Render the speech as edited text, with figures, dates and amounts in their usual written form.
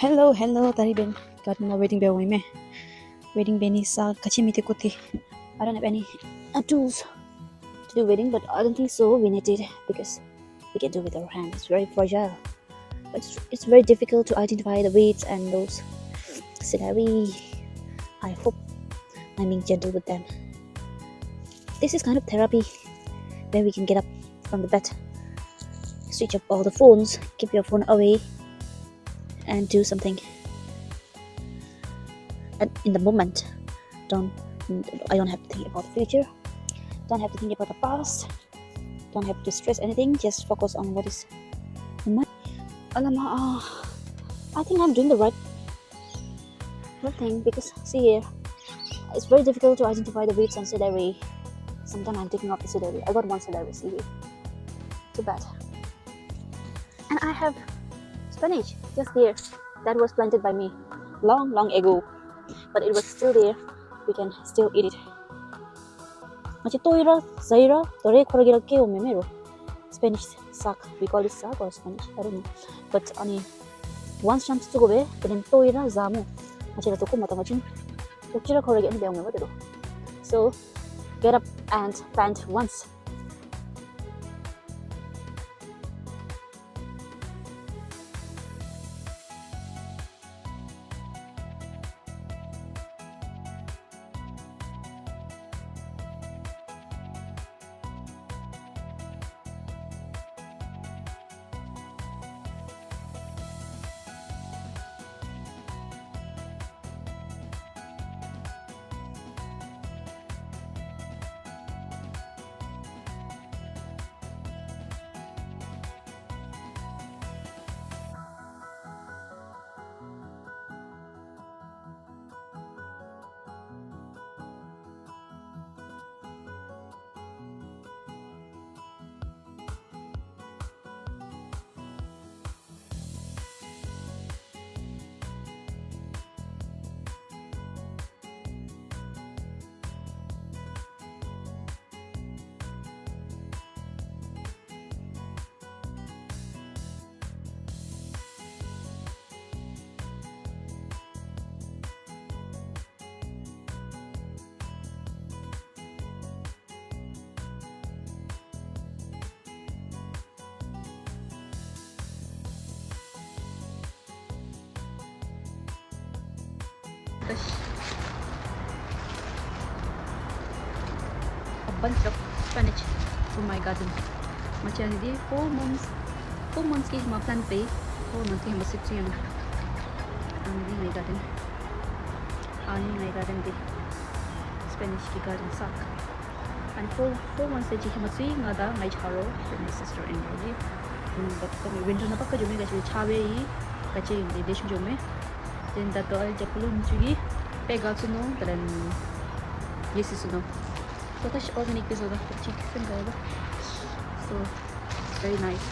Hello, Tari Ben. Got no wedding bell me. Wedding Ben is kachimite kuti. I don't have any tools to do wedding, but I don't think so. We need it because we can do with our hand. It's very fragile. But it's very difficult to identify the weights and those scenery. I hope I'm being gentle with them. This is kind of therapy where we can get up from the bed, switch off all the phones, keep your phone away, and do something in the moment. I don't have to think about the future, don't have to think about the past, don't have to stress anything, just focus on what is in my I think I'm doing the right thing, because see here, it's very difficult to identify the weights and celery. Sometimes I'm taking off the celery. I got one celery, see here, too bad. And I have spinach just here that was planted by me long ago, but it was still there. We can still eat it. Machi toira zaira tore khoragira ke mero Spanish sack. We call it sack or Spanish, I don't know. But once chance to go be then toira zamu machi to ko mata machin tokira khoragi ani beong me. So get up and plant once. A bunch of spinach from my garden. Machi ani 4 months ki ma plant pe 4 months ki ma sit yun. Ani my garden pe spinach ki garden sak. And 4 months ji ma si ngada my charo my sister in law. But kami winter na pakka jume gachi chawe yi gachi de desh jume. Then that all japulun chugi pega suno then yes suno. So that's organic piece of the chicken. So very nice.